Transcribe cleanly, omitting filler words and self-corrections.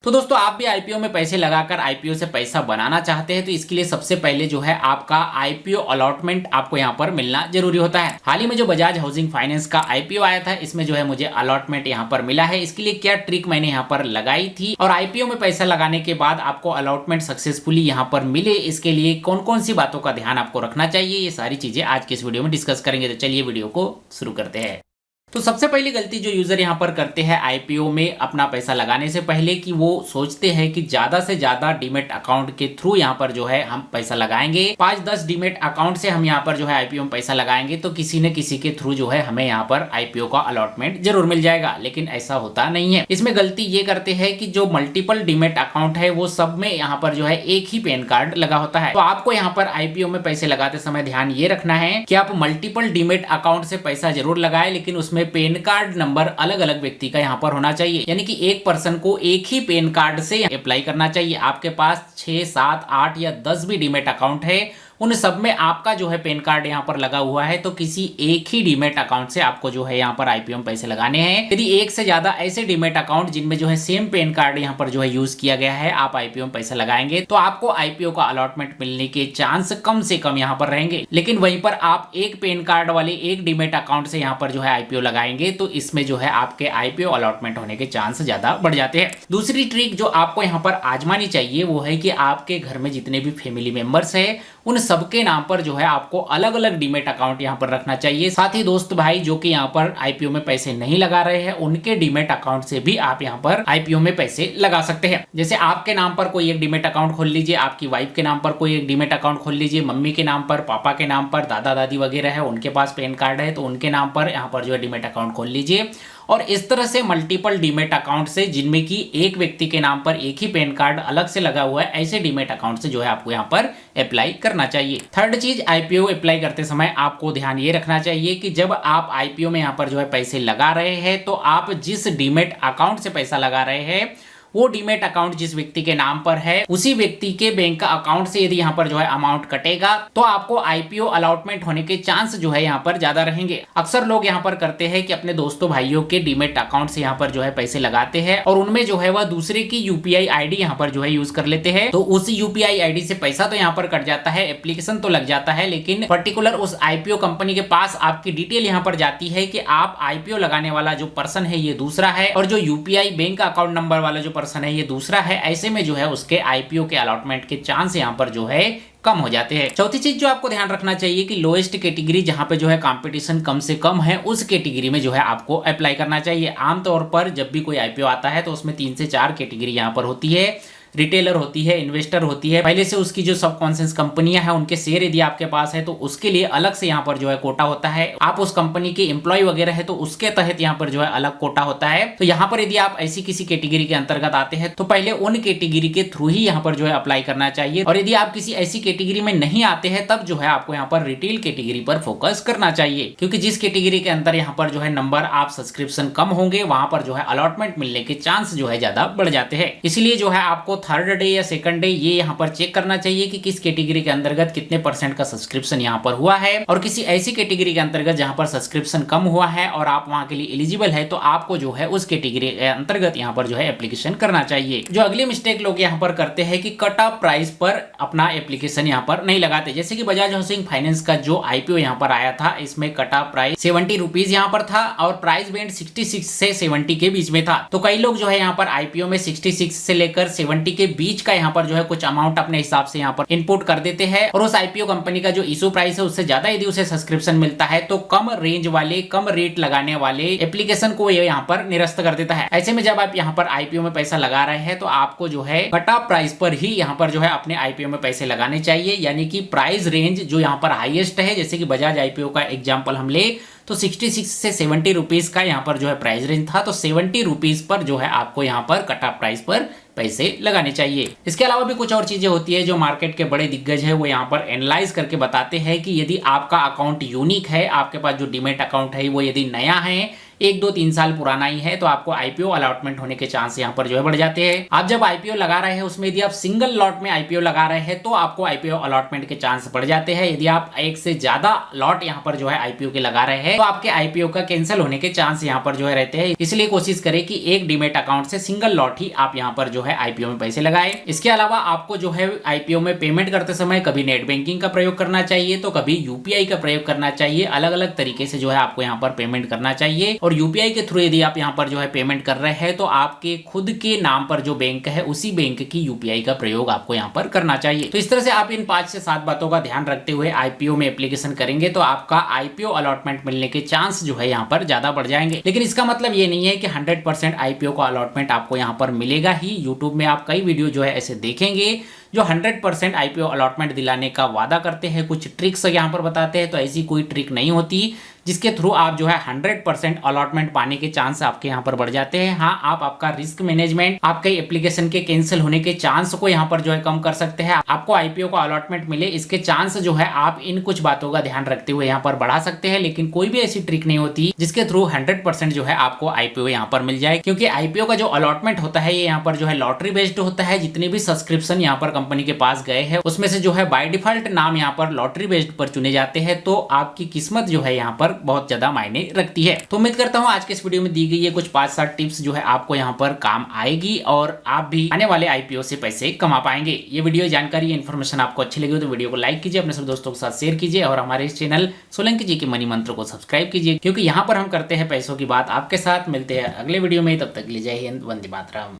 तो दोस्तों आप भी आईपीओ में पैसे लगाकर आईपीओ से पैसा बनाना चाहते हैं तो इसके लिए सबसे पहले जो है आपका आईपीओ अलॉटमेंट आपको यहाँ पर मिलना जरूरी होता है। हाल ही में जो बजाज हाउसिंग फाइनेंस का आईपीओ आया था इसमें जो है मुझे अलॉटमेंट यहाँ पर मिला है। इसके लिए क्या ट्रिक मैंने यहाँ पर लगाई थी और आईपीओ में पैसा लगाने के बाद आपको अलॉटमेंट सक्सेसफुली यहाँ पर मिले, इसके लिए कौन कौन सी बातों का ध्यान आपको रखना चाहिए, ये सारी चीजें आज के इस वीडियो में डिस्कस करेंगे। तो चलिए वीडियो को शुरू करते हैं। तो सबसे पहली गलती जो यूजर यहाँ पर करते हैं आईपीओ में अपना पैसा लगाने से पहले कि वो सोचते हैं कि ज्यादा से ज्यादा डीमेट अकाउंट के थ्रू यहाँ पर जो है हम पैसा लगाएंगे, 5-10 डीमेट अकाउंट से हम यहाँ पर जो है आईपीओ में पैसा लगाएंगे तो किसी न किसी के थ्रू जो है हमें यहाँ पर आईपीओ का अलॉटमेंट जरूर मिल जाएगा। लेकिन ऐसा होता नहीं है। इसमें गलती ये करते हैं कि जो मल्टीपल डीमेट अकाउंट है वो सब में यहाँ पर जो है एक ही पैन कार्ड लगा होता है। तो आपको यहाँ पर आईपीओ में पैसे लगाते समय ध्यान ये रखना है कि आप मल्टीपल डीमेट अकाउंट से पैसा जरूर लगाए, लेकिन उसमें पेन कार्ड नंबर अलग अलग व्यक्ति का यहाँ पर होना चाहिए। यानी कि एक पर्सन को एक ही पेन कार्ड से अप्लाई करना चाहिए। आपके पास 6, 7, 8 या 10 भी डीमेट अकाउंट है, उन सब में आपका जो है पेन कार्ड यहाँ पर लगा हुआ है तो किसी एक ही डीमेट अकाउंट से आपको जो है यहाँ पर आईपीओ में पैसे लगाने हैं। यदि एक से ज्यादा ऐसे डीमेट अकाउंट जिनमें जो है सेम पेन कार्ड यहाँ पर जो है यूज किया गया है आप आईपीओ में पैसे लगाएंगे तो आपको आईपीओ का अलॉटमेंट मिलने के चांस कम से कम यहाँ पर रहेंगे। लेकिन वहीं पर आप एक पेन कार्ड वाले एक डीमेट अकाउंट से यहाँ पर जो है आईपीओ लगाएंगे तो इसमें जो है आपके आईपीओ अलॉटमेंट होने के चांस ज्यादा बढ़ जाते हैं। दूसरी ट्रिक जो आपको यहाँ पर आजमानी चाहिए वो है कि आपके घर में जितने भी फैमिली मेंबर्स है उन सबके नाम पर जो है आपको अलग अलग डीमेट अकाउंट यहाँ पर रखना चाहिए। साथ ही दोस्त भाई जो कि यहाँ पर आईपीओ में पैसे नहीं लगा रहे हैं उनके डीमेट अकाउंट से भी आप यहाँ पर आईपीओ में पैसे लगा सकते हैं। जैसे आपके नाम पर कोई एक डीमेट अकाउंट खोल लीजिए, आपकी वाइफ के नाम पर कोई एक डीमेट अकाउंट खोल लीजिए, मम्मी के नाम पर, पापा के नाम पर, दादा दादी वगैरह है उनके पास पैन कार्ड है तो उनके नाम पर यहाँ पर जो है डीमेट अकाउंट खोल लीजिए। और इस तरह से मल्टीपल डीमेट अकाउंट से जिनमें कि एक व्यक्ति के नाम पर एक ही पैन कार्ड अलग से लगा हुआ है ऐसे डीमेट अकाउंट से जो है आपको यहाँ पर अप्लाई करना चाहिए। थर्ड चीज, आईपीओ अप्लाई करते समय आपको ध्यान ये रखना चाहिए कि जब आप आईपीओ में यहाँ पर जो है पैसे लगा रहे हैं तो आप जिस डीमेट अकाउंट से पैसा लगा रहे हैं वो डीमेट अकाउंट जिस व्यक्ति के नाम पर है उसी व्यक्ति के बैंक का अकाउंट से यदि यहाँ पर जो है अमाउंट कटेगा तो आपको आईपीओ अलॉटमेंट होने के चांस जो है यहाँ पर ज्यादा रहेंगे। अक्सर लोग यहाँ पर करते हैं कि अपने दोस्तों भाइयों के डीमेट अकाउंट से यहाँ पर जो है पैसे लगाते हैं और उनमें जो है वह दूसरे की यूपीआई आईडी यहाँ पर जो है यूज कर लेते हैं। तो उस यूपीआई आईडी से पैसा तो यहाँ पर कट जाता है, एप्लीकेशन तो लग जाता है, लेकिन पर्टिकुलर उस आईपीओ कंपनी के पास आपकी डिटेल यहाँ पर जाती है कि आप आईपीओ लगाने वाला जो पर्सन है ये दूसरा है और जो यूपीआई बैंक अकाउंट नंबर वाला जो पर्सन है ये दूसरा है। ऐसे में जो है उसके आईपीओ के अलॉटमेंट के चांस यहाँ पर जो है कम हो जाते हैं। चौथी चीज जो आपको ध्यान रखना चाहिए कि लोएस्ट कैटेगरी जहां पे जो है कंपटीशन कम से कम है उस कैटेगरी में जो है आपको अप्लाई करना चाहिए। आमतौर पर जब भी कोई आईपीओ आता है तो उसमें 3 से 4 कैटेगरी यहाँ पर होती है। रिटेलर होती है, इन्वेस्टर होती है, पहले से उसकी जो सब कॉन्सेंस कंपनियां हैं उनके शेयर यदि आपके पास है तो उसके लिए अलग से यहाँ पर जो है कोटा होता है। आप उस कंपनी के एम्प्लॉय वगैरह है तो उसके तहत यहाँ पर जो है अलग कोटा होता है। तो यहाँ पर यदि आप ऐसी किसी कैटेगरी के अंतर्गत आते हैं तो पहले उन कैटेगरी के थ्रू ही यहाँ पर जो है अप्लाई करना चाहिए और यदि आप किसी ऐसी कैटेगरी में नहीं आते हैं तब जो है आपको यहाँ पर रिटेल कैटेगरी पर फोकस करना चाहिए, क्योंकि जिस कैटेगरी के अंदर यहाँ पर जो है नंबर आप सब्सक्रिप्शन कम होंगे वहां पर जो है अलॉटमेंट मिलने के चांस जो है ज्यादा बढ़ जाते हैं। इसलिए जो है आपको थर्ड डे या सेकंड डे ये यहाँ पर चेक करना चाहिए कि किस कैटेगरी के अंतर्गत कितने % का सब्सक्रिप्शन यहाँ पर हुआ है और किसी ऐसी कैटेगरी के अंतर्गत जहां पर सब्सक्रिप्शन कम हुआ है और आप वहां के लिए एलिजिबल है तो आपको जो है उस कैटेगरी के अंतर्गत यहाँ पर जो है एप्लीकेशन करना चाहिए। जो अगली मिस्टेक लोग यहाँ पर करते हैं कि कट ऑफ प्राइस पर अपना एप्लीकेशन यहाँ पर नहीं लगाते। जैसे कि बजाज हाउसिंग फाइनेंस का जो आईपीओ यहाँ पर आया था इसमें कट ऑफ प्राइस 70 रुपीज यहाँ पर था और प्राइस बैंड 66 से 70 के बीच में था। तो कई लोग जो है यहाँ पर आईपीओ में 66 से लेकर 70 के बीच का यहाँ पर जो है कुछ अमाउंट अपने हिसाब से यहाँ पर इनपुट कर देते हैं और उस आईपीओ कंपनी का जो इशू प्राइस है उससे ज्यादा यदि उसे सब्सक्रिप्शन मिलता है तो कम रेंज वाले कम रेट लगाने वाले एप्लीकेशन को ये यहाँ पर निरस्त कर देता है। ऐसे में जब आप यहाँ पर आईपीओ में पैसा लगा रहे हैं तो आपको जो है कट ऑफ प्राइस पर ही यहाँ पर जो है अपने आईपीओ में पैसे लगाने चाहिए। यानी कि प्राइस रेंज जो यहाँ पर हाईएस्ट है, जैसे कि बजाज आईपीओ का एग्जाम्पल हम ले तो 66 से 70 रुपीज का यहाँ पर जो है प्राइस रेंज था, तो 70 रुपीज पर जो है आपको यहाँ पर कट ऑफ प्राइस पर पैसे लगाने चाहिए। इसके अलावा भी कुछ और चीजें होती है जो मार्केट के बड़े दिग्गज है वो यहाँ पर एनालाइज करके बताते हैं कि यदि आपका अकाउंट यूनिक है, आपके पास जो डीमेट अकाउंट है वो यदि नया है 1 2 3 साल पुराना ही है तो आपको आईपीओ अलॉटमेंट होने के चांस यहाँ पर जो है बढ़ जाते हैं। आप जब आईपीओ लगा रहे हैं उसमें यदि आप सिंगल लॉट में आईपीओ लगा रहे हैं तो आपको आईपीओ अलॉटमेंट के चांस बढ़ जाते हैं। यदि आप एक से ज्यादा लॉट यहाँ पर जो है आईपीओ के लगा रहे हैं तो आपके आईपीओ का कैंसिल होने के चांस यहाँ पर जो है रहते हैं। इसलिए कोशिश करें कि एक डीमेट अकाउंट से सिंगल लॉट ही आप यहाँ पर जो है आईपीओ में पैसे लगाएं। इसके अलावा आपको जो है आईपीओ में पेमेंट करते समय कभी नेट बैंकिंग का प्रयोग करना चाहिए तो कभी यूपीआई का प्रयोग करना चाहिए। अलग अलग तरीके से जो है आपको यहाँ पर पेमेंट करना चाहिए और यूपीआई के थ्रू यदि आप यहाँ पर जो है पेमेंट कर रहे हैं तो आपके खुद के नाम पर जो बैंक है उसी बैंक की यूपीआई का प्रयोग आपको यहाँ पर करना चाहिए। तो इस तरह से आप इन 5 से 7 बातों का ध्यान रखते हुए आईपीओ में एप्लीकेशन करेंगे तो आपका आईपीओ अलॉटमेंट मिलने के चांस जो है यहाँ पर ज्यादा बढ़ जाएंगे। लेकिन इसका मतलब ये नहीं है कि 100% आईपीओ का अलॉटमेंट आपको यहाँ पर मिलेगा ही। यूट्यूब में आप कई वीडियो जो है ऐसे देखेंगे जो 100% आईपीओ अलॉटमेंट दिलाने का वादा करते हैं, कुछ ट्रिक्स यहाँ पर बताते हैं। तो ऐसी कोई ट्रिक नहीं होती जिसके थ्रू आप जो है 100% अलॉटमेंट पाने के चांस आपके यहाँ पर बढ़ जाते हैं। हाँ, आप आपका रिस्क मैनेजमेंट, आपके एप्लीकेशन के कैंसिल होने के चांस को यहाँ पर जो है कम कर सकते हैं। आपको आईपीओ का अलॉटमेंट मिले इसके चांस जो है आप इन कुछ बातों का ध्यान रखते हुए यहाँ पर बढ़ा सकते हैं। लेकिन कोई भी ऐसी ट्रिक नहीं होती जिसके थ्रू 100% जो है आपको आईपीओ यहाँ पर मिल जाए, क्योंकि आईपीओ का जो अलॉटमेंट होता है ये यहाँ पर जो है लॉटरी बेस्ड होता है। जितने भी सब्सक्रिप्शन यहाँ पर कंपनी के पास गए हैं उसमें से जो है बाय डिफॉल्ट नाम यहाँ पर लॉटरी बेस्ड पर चुने जाते हैं। तो आपकी किस्मत जो है यहाँ पर बहुत ज्यादा मायने रखती है। तो उम्मीद करता हूँ आज के इस वीडियो में दी गई ये कुछ 5-7 टिप्स जो है आपको यहाँ पर काम आएगी और आप भी आने वाले आईपीओ से पैसे कमा पाएंगे। ये वीडियो जानकारी इन्फॉर्मेशन आपको अच्छी लगी हो तो वीडियो को लाइक कीजिए, अपने सब दोस्तों के साथ शेयर कीजिए और हमारे इस चैनल सोलंकी जी के मनी मंत्र को सब्सक्राइब कीजिए, क्योंकि यहाँ पर हम करते हैं पैसों की बात आपके साथ। मिलते हैं अगले वीडियो में, तब तक के लिए जय हिंद, वंदे मातरम।